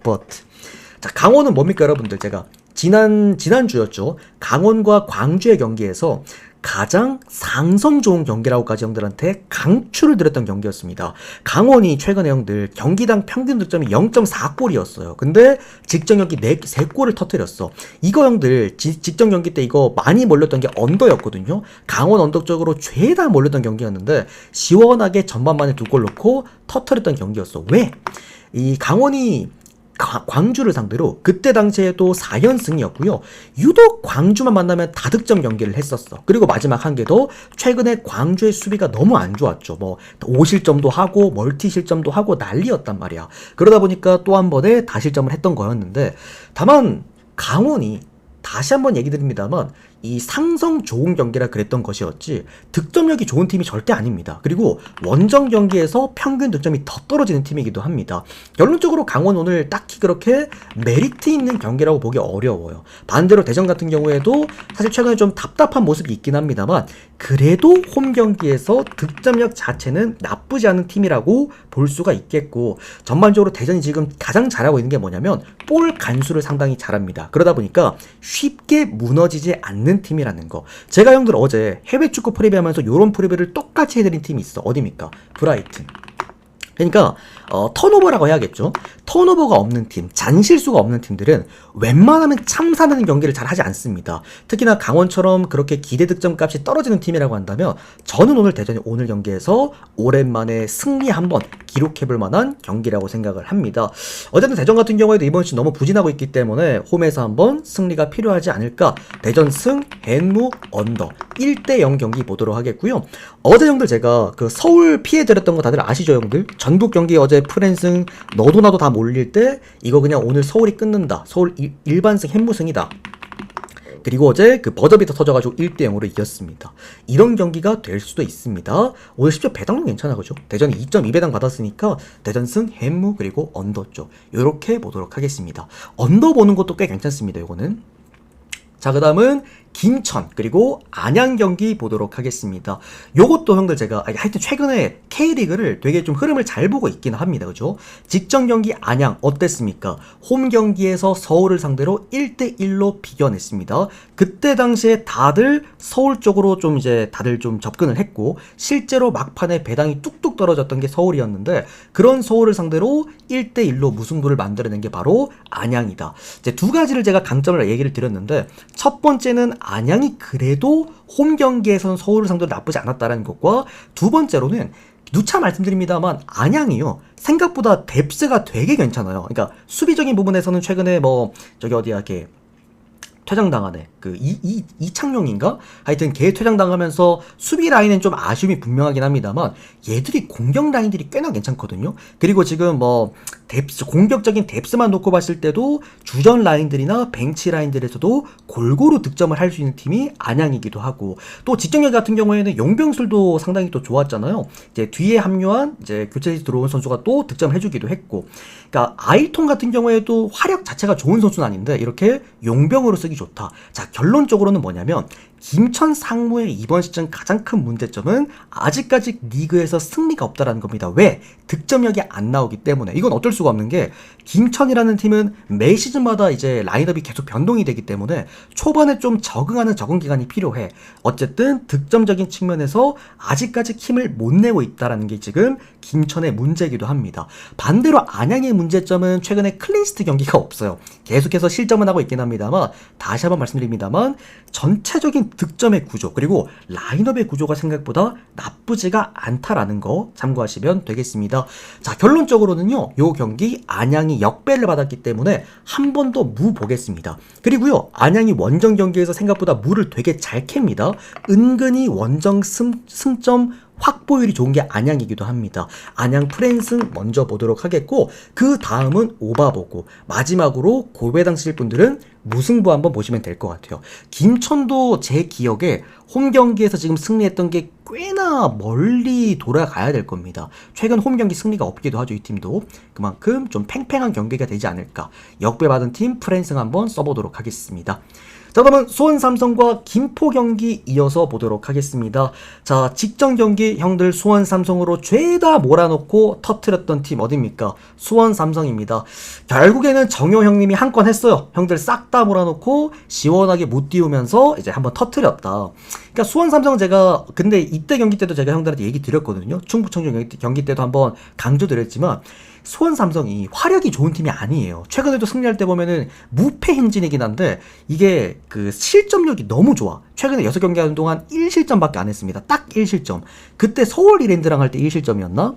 자, 강원은 뭡니까 여러분들? 제가 지난주였죠. 강원과 광주의 경기에서 가장 상성 좋은 경기라고까지 형들한테 강추를 드렸던 경기였습니다. 강원이 최근에 형들 경기당 평균 득점이 0.4골이었어요. 근데 직전 경기 3골을 터뜨렸어. 이거 형들 직전 경기 때 이거 많이 몰렸던 게 언더였거든요. 강원 언더 쪽으로 죄다 몰렸던 경기였는데 시원하게 전반만에 2골 넣고 터뜨렸던 경기였어. 왜? 이 강원이 광주를 상대로 그때 당시에도 4연승이었고요. 유독 광주만 만나면 다득점 경기를 했었어. 그리고 마지막 한 개 더, 최근에 광주의 수비가 너무 안 좋았죠. 뭐 5실점도 하고 멀티 실점도 하고 난리였단 말이야. 그러다 보니까 또 한 번에 다실점을 했던 거였는데, 다만 강원이 다시 한번 얘기 드립니다만 이 상성 좋은 경기라 그랬던 것이었지 득점력이 좋은 팀이 절대 아닙니다. 그리고 원정 경기에서 평균 득점이 더 떨어지는 팀이기도 합니다. 결론적으로 강원 오늘 딱히 그렇게 메리트 있는 경기라고 보기 어려워요. 반대로 대전 같은 경우에도 사실 최근에 좀 답답한 모습이 있긴 합니다만 그래도 홈 경기에서 득점력 자체는 나쁘지 않은 팀이라고 볼 수가 있겠고, 전반적으로 대전이 지금 가장 잘하고 있는 게 뭐냐면 볼 간수를 상당히 잘합니다. 그러다 보니까 쉽게 무너지지 않는 팀이라는 거. 제가 형들 어제 해외 축구 프리뷰하면서 요런 프리뷰를 똑같이 해드린 팀이 있어. 어디입니까? 브라이튼. 그러니까 턴오버라고 해야겠죠. 턴오버가 없는 팀, 잔실수가 없는 팀들은 웬만하면 참사하는 경기를 잘 하지 않습니다. 특히나 강원처럼 그렇게 기대 득점 값이 떨어지는 팀이라고 한다면 저는 오늘 대전이 오늘 경기에서 오랜만에 승리 한번 기록해볼 만한 경기라고 생각을 합니다. 어쨌든 대전 같은 경우에도 이번 시즌 너무 부진하고 있기 때문에 홈에서 한번 승리가 필요하지 않을까. 대전 승, 헨무 언더 1대0 경기 보도록 하겠고요. 어제 형들 제가 그 서울 피해드렸던 거 다들 아시죠 형들? 전북 경기 어제 프랜승 너도 나도 다 몰릴 때 이거 그냥 오늘 서울이 끊는다. 서울 일반승 햄무승이다. 그리고 어제 그 버저비터 터져가지고 1대0으로 이겼습니다. 이런 경기가 될 수도 있습니다. 오늘 심지어 배당도 괜찮아, 그죠? 대전이 2.2배당 받았으니까 대전승, 햄무, 그리고 언더 쪽 요렇게 보도록 하겠습니다. 언더 보는 것도 꽤 괜찮습니다, 요거는. 자, 그 다음은 김천 그리고 안양 경기 보도록 하겠습니다. 요것도 형들 제가 하여튼 최근에 K리그를 되게 좀 흐름을 잘 보고 있긴 합니다. 그죠? 직전 경기 안양 어땠습니까? 홈 경기에서 서울을 상대로 1대1로 비겨냈습니다. 그때 당시에 다들 서울 쪽으로 좀 이제 다들 좀 접근을 했고 실제로 막판에 배당이 뚝뚝 떨어졌던 게 서울이었는데 그런 서울을 상대로 1대1로 무승부를 만들어낸 게 바로 안양이다. 이제 두 가지를 제가 강점을 얘기를 드렸는데 첫 번째는 안양이 그래도 홈 경기에서는 서울을 상대로 나쁘지 않았다는 것과 두 번째로는 누차 말씀드립니다만 안양이요 생각보다 뎁스가 되게 괜찮아요. 그러니까 수비적인 부분에서는 최근에 뭐 저기 어디야 이렇게 퇴장당하네. 그 이창용인가? 하여튼 걔 퇴장당하면서 수비 라인은 좀 아쉬움이 분명하긴 합니다만 얘들이 공격 라인들이 꽤나 괜찮거든요. 그리고 지금 뭐 뎁스, 공격적인 뎁스만 놓고 봤을 때도 주전 라인들이나 벤치 라인들에서도 골고루 득점을 할 수 있는 팀이 안양이기도 하고, 또 직전 경기 같은 경우에는 용병술도 상당히 또 좋았잖아요. 이제 뒤에 합류한 이제 교체해서 들어온 선수가 또 득점을 해주기도 했고, 그러니까 아이통 같은 경우에도 화력 자체가 좋은 선수는 아닌데 이렇게 용병으로 쓰기 좋다. 자, 결론적으로는 뭐냐면 김천 상무의 이번 시즌 가장 큰 문제점은 아직까지 리그에서 승리가 없다라는 겁니다. 왜? 득점력이 안 나오기 때문에. 이건 어쩔 수가 없는 게 김천이라는 팀은 매 시즌마다 이제 라인업이 계속 변동이 되기 때문에 초반에 좀 적응하는 적응 기간이 필요해. 어쨌든 득점적인 측면에서 아직까지 힘을 못 내고 있다라는 게 지금 김천의 문제이기도 합니다. 반대로 안양의 문제점은 최근에 클린스트 경기가 없어요. 계속해서 실점은 하고 있긴 합니다만 다시 한번 말씀드립니다만 전체적인 득점의 구조 그리고 라인업의 구조가 생각보다 나쁘지가 않다라는 거 참고하시면 되겠습니다. 자, 결론적으로는요 요 경기 안양이 역배를 받았기 때문에 한 번 더 무 보겠습니다. 그리고요 안양이 원정 경기에서 생각보다 무를 되게 잘 캡니다. 은근히 원정 승점 확보율이 좋은 게 안양이기도 합니다. 안양 프랜승 먼저 보도록 하겠고 그 다음은 오바 보고 마지막으로 고배당 쓰실 분들은 무승부 한번 보시면 될 것 같아요. 김천도 제 기억에 홈 경기에서 지금 승리했던 게 꽤나 멀리 돌아가야 될 겁니다. 최근 홈 경기 승리가 없기도 하죠. 이 팀도 그만큼 좀 팽팽한 경기가 되지 않을까. 역배받은 팀 프랜승 한번 써보도록 하겠습니다. 자, 그러면 수원 삼성과 김포 경기 이어서 보도록 하겠습니다. 자, 직전 경기 형들 수원 삼성으로 죄다 몰아놓고 터트렸던 팀 어딥니까? 수원 삼성입니다. 결국에는 정효 형님이 한 건 했어요. 형들 싹 다 몰아놓고 시원하게 못 띄우면서 이제 한번 터트렸다. 그러니까 수원 삼성 제가 근데 이때 경기 때도 제가 형들한테 얘기 드렸거든요. 충북 청주 경기 때도 한번 강조드렸지만 수원 삼성이 화력이 좋은 팀이 아니에요. 최근에도 승리할 때 보면은 무패 행진이긴 한데 이게 그 실점력이 너무 좋아. 최근에 6경기 하는 동안 1실점밖에 안 했습니다. 딱 1실점. 그때 서울 이랜드랑 할 때 1실점이었나?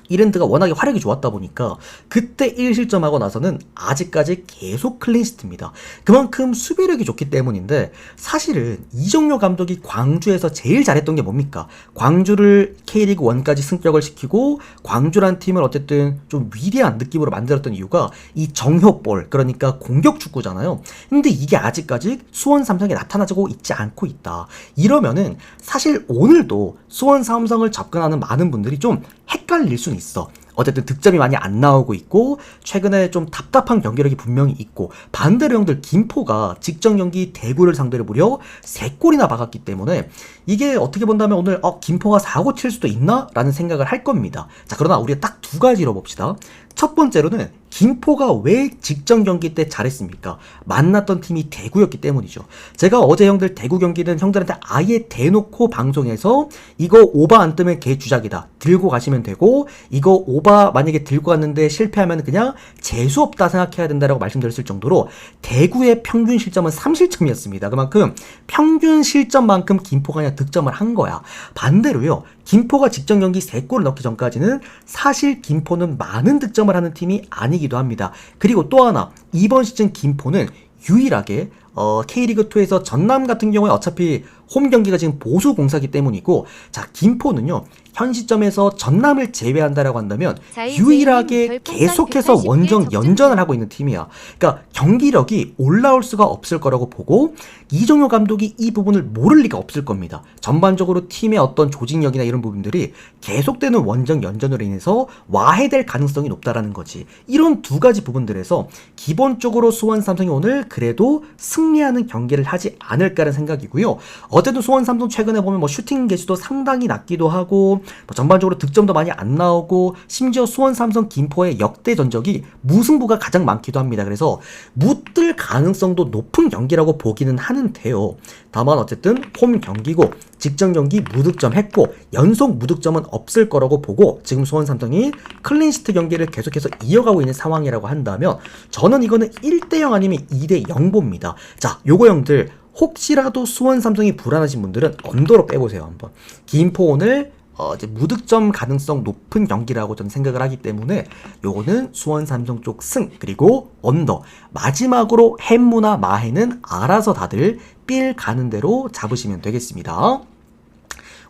이랜드가 워낙에 화력이 좋았다 보니까 그때 1실점하고 나서는 아직까지 계속 클린시트입니다. 그만큼 수비력이 좋기 때문인데 사실은 이정효 감독이 광주에서 제일 잘했던 게 뭡니까? 광주를 K리그 1까지 승격을 시키고 광주란 팀을 어쨌든 좀 위대한 느낌으로 만들었던 이유가 이 정효볼, 그러니까 공격 축구잖아요. 근데 이게 아직까지 수원 삼성에 나타나고 있지 않고 있다. 이러면은 사실 오늘도 수원 삼성을 접근하는 많은 분들이 좀 헷갈릴 수는 있어. 어쨌든 득점이 많이 안 나오고 있고 최근에 좀 답답한 경기력이 분명히 있고, 반대로 형들 김포가 직전 경기 대구를 상대로 무려 3골이나 박았기 때문에 이게 어떻게 본다면 오늘 김포가 사고 칠 수도 있나? 라는 생각을 할 겁니다. 자, 그러나 우리가 딱 두 가지로 봅시다. 첫 번째로는 김포가 왜 직전 경기 때 잘했습니까? 만났던 팀이 대구였기 때문이죠. 제가 어제 형들 대구 경기는 형들한테 아예 대놓고 방송에서 이거 오바 안 뜨면 개 주작이다, 들고 가시면 되고, 이거 오바 만약에 들고 갔는데 실패하면 그냥 재수없다 생각해야 된다라고 말씀드렸을 정도로 대구의 평균 실점은 3실점이었습니다. 그만큼 평균 실점만큼 김포가 그냥 득점을 한 거야. 반대로요, 김포가 직전 경기 3골을 넣기 전까지는 사실 김포는 많은 득점을 하는 팀이 아니기도 합니다. 그리고 또 하나, 이번 시즌 김포는 유일하게 K리그2에서 전남 같은 경우에 어차피 홈 경기가 지금 보수 공사기 때문이고, 자, 김포는요 현 시점에서 전남을 제외한다라고 한다면 유일하게 계속해서 원정 연전을 하고 있는 팀이야. 그러니까 경기력이 올라올 수가 없을 거라고 보고, 이정효 감독이 이 부분을 모를 리가 없을 겁니다. 전반적으로 팀의 어떤 조직력이나 이런 부분들이 계속되는 원정 연전으로 인해서 와해될 가능성이 높다라는 거지. 이런 두 가지 부분들에서 기본적으로 수원 삼성이 오늘 그래도 승리하는 경기를 하지 않을까라는 생각이고요. 어쨌든 수원 삼성 최근에 보면 뭐 슈팅 개수도 상당히 낮기도 하고, 전반적으로 득점도 많이 안 나오고, 심지어 수원 삼성 김포의 역대 전적이 무승부가 가장 많기도 합니다. 그래서 묻을 가능성도 높은 경기라고 보기는 하는데요. 다만 어쨌든 홈 경기고 직전 경기 무득점 했고 연속 무득점은 없을 거라고 보고, 지금 수원 삼성이 클린시트 경기를 계속해서 이어가고 있는 상황이라고 한다면 저는 이거는 1대0 아니면 2대0 봅니다. 자, 요거 형들 혹시라도 수원 삼성이 불안하신 분들은 언더로 빼보세요. 한번 김포 오늘 이제 무득점 가능성 높은 경기라고 저는 생각을 하기 때문에 요거는 수원 삼성 쪽 승, 그리고 언더, 마지막으로 햄무나 마해는 알아서 다들 삘 가는 대로 잡으시면 되겠습니다.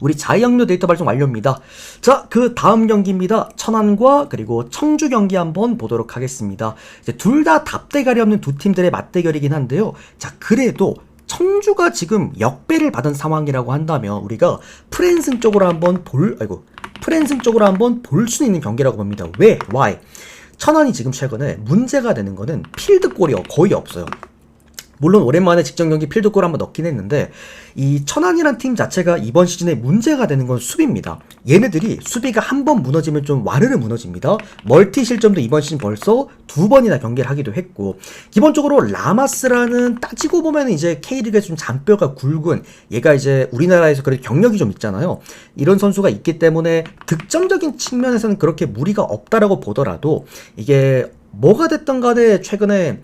우리 자이언류 데이터 발송 완료입니다. 자, 그 다음 경기입니다. 천안과 그리고 청주 경기 한번 보도록 하겠습니다. 둘 다 답대가리 없는 두 팀들의 맞대결이긴 한데요. 자, 그래도 청주가 지금 역배를 받은 상황이라고 한다면 우리가 프랜승 쪽으로 한번 볼 수 있는 경기라고 봅니다. 왜? Why? 천안이 지금 최근에 문제가 되는 거는 필드골이 거의 없어요. 물론 오랜만에 직전 경기 필드골 한번 넣긴 했는데, 이 천안이란 팀 자체가 이번 시즌에 문제가 되는 건 수비입니다. 얘네들이 수비가 한 번 무너지면 좀 와르르 무너집니다. 멀티 실점도 이번 시즌 벌써 2번이나 경기를 하기도 했고, 기본적으로 라마스라는 따지고 보면 이제 K리그에서 좀 잔뼈가 굵은, 얘가 이제 우리나라에서 그래도 경력이 좀 있잖아요. 이런 선수가 있기 때문에 득점적인 측면에서는 그렇게 무리가 없다라고 보더라도, 이게 뭐가 됐든 간에 최근에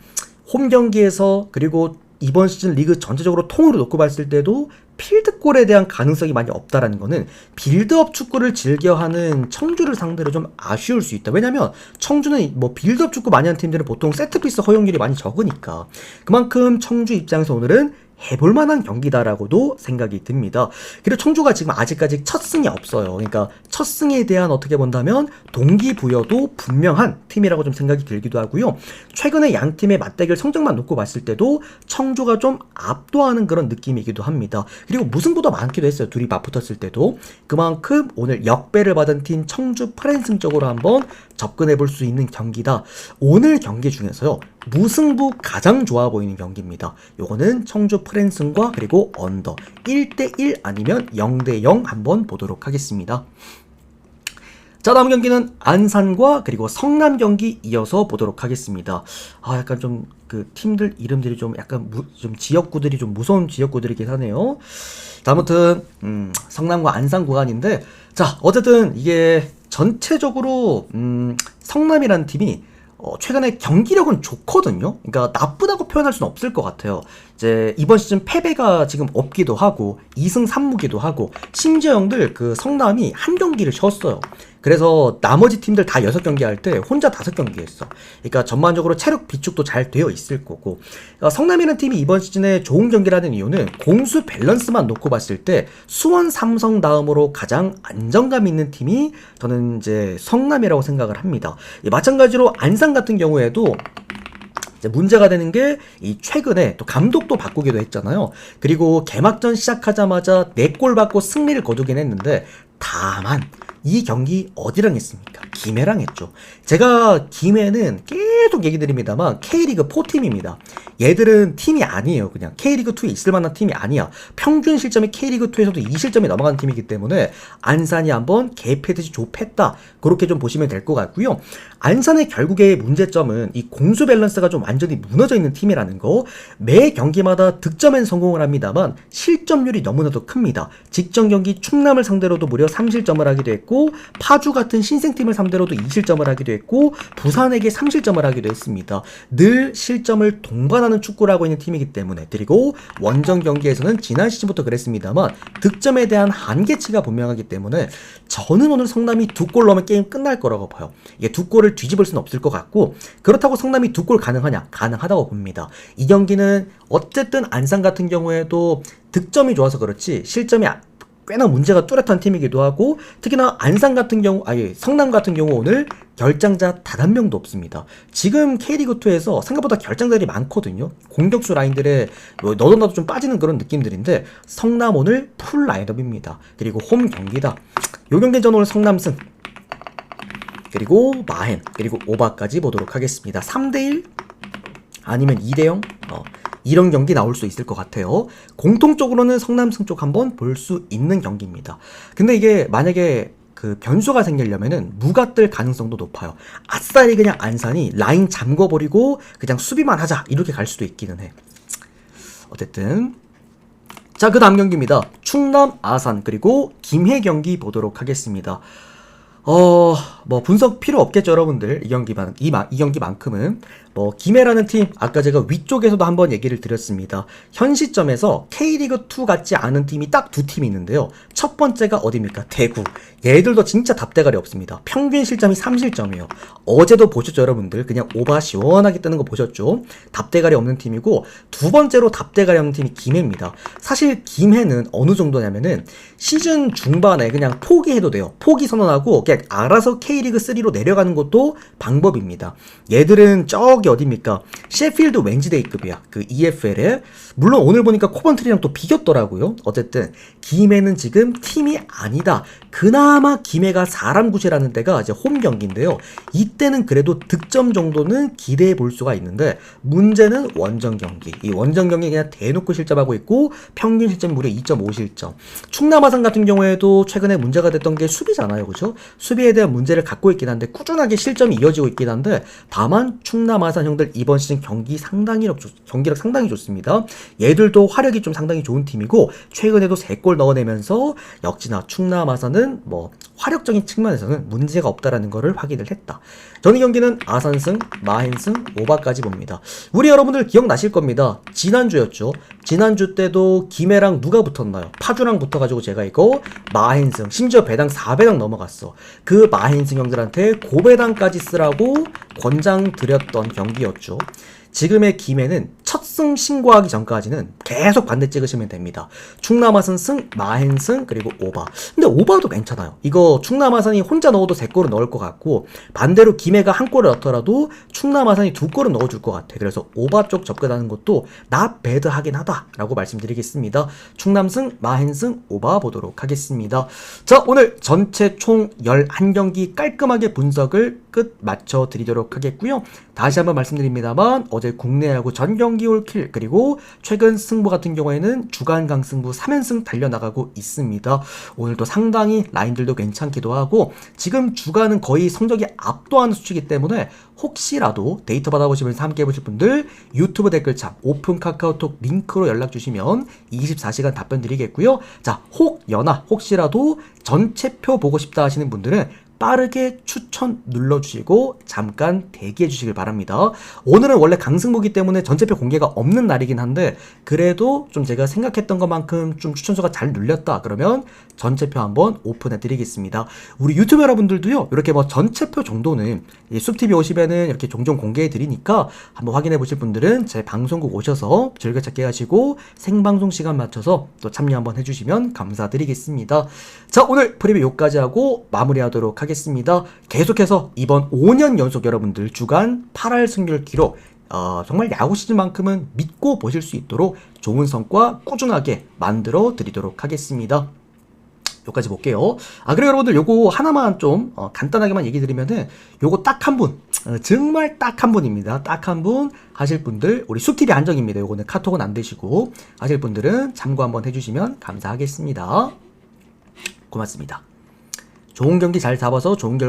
홈 경기에서 그리고 이번 시즌 리그 전체적으로 통으로 놓고 봤을 때도 필드골에 대한 가능성이 많이 없다라는 거는 빌드업 축구를 즐겨하는 청주를 상대로 좀 아쉬울 수 있다. 왜냐면 청주는 뭐 빌드업 축구 많이 하는 팀들은 보통 세트피스 허용률이 많이 적으니까, 그만큼 청주 입장에서 오늘은 해볼 만한 경기다라고도 생각이 듭니다. 그리고 청주가 지금 아직까지 첫 승이 없어요. 그러니까 첫 승에 대한 어떻게 본다면 동기부여도 분명한 팀이라고 좀 생각이 들기도 하고요. 최근에 양 팀의 맞대결 성적만 놓고 봤을 때도 청주가 좀 압도하는 그런 느낌이기도 합니다. 그리고 무승부도 많기도 했어요. 둘이 맞붙었을 때도. 그만큼 오늘 역배를 받은 팀 청주 프랜승 쪽으로 한번 접근해 볼 수 있는 경기다. 오늘 경기 중에서요, 무승부 가장 좋아 보이는 경기입니다. 요거는 청주 프랜승과 그리고 언더 1대1 아니면 0대0 한번 보도록 하겠습니다. 자, 다음 경기는 안산과 그리고 성남 경기 이어서 보도록 하겠습니다. 약간 좀 그 팀들 이름들이 좀 약간 좀 지역구들이 좀 무서운 지역구들이긴 하네요. 자, 아무튼 성남과 안산 구간인데, 자, 어쨌든 이게 전체적으로 성남이라는 팀이 최근에 경기력은 좋거든요. 그러니까 나쁘다고 표현할 수는 없을 것 같아요. 이제 이번 시즌 패배가 지금 없기도 하고 2승 3무기도 하고, 심지어 형들 그 성남이 한 경기를 쉬었어요. 그래서 나머지 팀들 다 6경기 할 때 혼자 5경기 했어. 그러니까 전반적으로 체력 비축도 잘 되어 있을 거고. 성남이라는 팀이 이번 시즌에 좋은 경기를 하는 이유는 공수 밸런스만 놓고 봤을 때 수원, 삼성 다음으로 가장 안정감 있는 팀이 저는 이제 성남이라고 생각을 합니다. 마찬가지로 안산 같은 경우에도 문제가 되는 게 이 최근에 또 감독도 바꾸기도 했잖아요. 그리고 개막전 시작하자마자 4골 받고 승리를 거두긴 했는데 다만 이 경기 어디랑 했습니까? 김해랑 했죠. 제가 김해는 계속 얘기 드립니다만 K리그 4팀입니다. 얘들은 팀이 아니에요. 그냥 K리그2에 있을 만한 팀이 아니야. 평균 실점이 K리그2에서도 2실점이 넘어가는 팀이기 때문에 안산이 한번 개패듯이 좁혔다. 그렇게 좀 보시면 될 것 같고요. 안산의 결국의 문제점은 이 공수 밸런스가 좀 완전히 무너져 있는 팀이라는 거. 매 경기마다 득점엔 성공을 합니다만 실점률이 너무나도 큽니다. 직전 경기 충남을 상대로도 무려 3실점을 하기도 했고 파주 같은 신생팀을 상대로도 2실점을 하기도 했고 부산에게 3실점을 하기도 했습니다. 늘 실점을 동반하는 축구를 하고 있는 팀이기 때문에. 그리고 원정 경기에서는 지난 시즌부터 그랬습니다만 득점에 대한 한계치가 분명하기 때문에 저는 오늘 성남이 2골 넣으면 게임 끝날 거라고 봐요. 이게 2골을 뒤집을 수는 없을 것 같고, 그렇다고 성남이 2골 가능하냐? 가능하다고 봅니다. 이 경기는 어쨌든 안산 같은 경우에도 득점이 좋아서 그렇지 실점이 꽤나 문제가 뚜렷한 팀이기도 하고, 특히나 안산 같은 경우, 성남 같은 경우 오늘 결장자 단 한 명도 없습니다. 지금 K리그2에서 생각보다 결장자들이 많거든요. 공격수 라인들에 너도 나도 좀 빠지는 그런 느낌들인데 성남 오늘 풀 라인업입니다. 그리고 홈 경기다. 요 경기는 저는 오늘 성남승, 그리고 마헨, 그리고 오바까지 보도록 하겠습니다. 3대1 아니면 2대0 이런 경기 나올 수 있을 것 같아요. 공통적으로는 성남승 쪽 한번 볼 수 있는 경기입니다. 근데 이게 만약에 그 변수가 생기려면은 무가 뜰 가능성도 높아요. 아싸리 그냥 안산이 라인 잠궈버리고 그냥 수비만 하자 이렇게 갈 수도 있기는 해. 어쨌든 자, 그 다음 경기입니다. 충남 아산 그리고 김해 경기 보도록 하겠습니다. 뭐 분석 필요 없겠죠, 여러분들. 이 경기만큼은 김해라는 팀, 아까 제가 위쪽에서도 한번 얘기를 드렸습니다. 현 시점에서 K리그2 같지 않은 팀이 딱 2팀이 있는데요. 첫 번째가 어디입니까? 대구. 얘들도 진짜 답대가리 없습니다. 평균 실점이 3실점이에요. 어제도 보셨죠, 여러분들? 그냥 오바 시원하게 뜨는 거 보셨죠? 답대가리 없는 팀이고, 두 번째로 답대가리 없는 팀이 김해입니다. 사실 김해는 어느 정도냐면은 시즌 중반에 그냥 포기해도 돼요. 포기 선언하고 그냥 알아서 K리그3로 내려가는 것도 방법입니다. 얘들은 저기 어딥니까? 셰필드 웬즈데이급이야. 그 EFL에. 물론 오늘 보니까 코번트리랑 또 비겼더라고요. 어쨌든 김해는 지금 팀이 아니다. 그나마 김해가 사람 구실하는 때가 이제 홈 경기인데요. 이때는 그래도 득점 정도는 기대해 볼 수가 있는데 문제는 원정 경기. 이 원정 경기 그냥 대놓고 실점하고 있고 평균 실점이 무려 2.5실점. 충남 아산 같은 경우에도 최근에 문제가 됐던 게 수비잖아요. 그죠? 수비에 대한 문제를 갖고 있긴 한데 꾸준하게 실점이 이어지고 있긴 한데 다만 충남 아산 형들 이번 시즌 경기력 상당히 좋습니다. 얘들도 화력이 좀 상당히 좋은 팀이고 최근에도 3골 넣어내면서 역시나 충남 아산은 뭐 화력적인 측면에서는 문제가 없다라는 것을 확인을 했다. 저는 이 경기는 아산승, 마헨승, 오바까지 봅니다. 우리 여러분들 기억나실 겁니다. 지난주였죠. 지난주 때도 김해랑 누가 붙었나요? 파주랑 붙어가지고 제가 이거 마헨승, 심지어 배당 4배당 넘어갔어. 그 마헨승 형들한테 고배당까지 쓰라고 권장 드렸던 경기였죠. 지금의 김해는 첫 승 신고하기 전까지는 계속 반대 찍으시면 됩니다. 충남 아산 승, 마헨 승, 그리고 오바. 근데 오바도 괜찮아요. 이거 충남 아산이 혼자 넣어도 3골은 넣을 것 같고 반대로 김해가 1골을 넣더라도 충남 아산이 2골은 넣어줄 것 같아. 그래서 오바 쪽 접근하는 것도 not bad 하긴 하다라고 말씀드리겠습니다. 충남 승, 마헨 승, 오바 보도록 하겠습니다. 자, 오늘 전체 총 11경기 깔끔하게 분석을 끝 맞춰 드리도록 하겠고요. 다시 한번 말씀드립니다만 어제 국내 야구 전 경기 올킬 그리고 최근 승부 같은 경우에는 주간 강승부 3연승 달려나가고 있습니다. 오늘도 상당히 라인들도 괜찮기도 하고 지금 주간은 거의 성적이 압도하는 수치이기 때문에 혹시라도 데이터 받아보시면서 함께 해보실 분들 유튜브 댓글창 오픈 카카오톡 링크로 연락 주시면 24시간 답변 드리겠고요. 자, 혹시라도 전체표 보고 싶다 하시는 분들은 빠르게 추천 눌러주시고 잠깐 대기해 주시길 바랍니다. 오늘은 원래 강승부기 때문에 전체표 공개가 없는 날이긴 한데 그래도 좀 제가 생각했던 것만큼 좀 추천수가 잘 눌렸다 그러면 전체표 한번 오픈해 드리겠습니다. 우리 유튜브 여러분들도요 이렇게 뭐 전체표 정도는 숲TV 오시면은 이렇게 종종 공개해 드리니까 한번 확인해 보실 분들은 제 방송국 오셔서 즐겨찾기 하시고 생방송 시간 맞춰서 또 참여 한번 해주시면 감사드리겠습니다. 자, 오늘 프리뷰 여기까지 하고 마무리하도록 하겠습니다. 계속해서 이번 5년 연속 여러분들 주간 8할 승률 기록 정말 야구 시즌만큼은 믿고 보실 수 있도록 좋은 성과 꾸준하게 만들어 드리도록 하겠습니다. 여기까지 볼게요. 그리고 여러분들 요거 하나만 좀 간단하게만 얘기 드리면은 요거 딱 한 분, 정말 딱 한 분입니다. 딱 한 분 하실 분들 우리 숲TV 한정입니다. 요거는 카톡은 안 되시고 하실 분들은 참고 한번 해주시면 감사하겠습니다. 고맙습니다. 좋은 경기 잘 잡아서 좋은 결과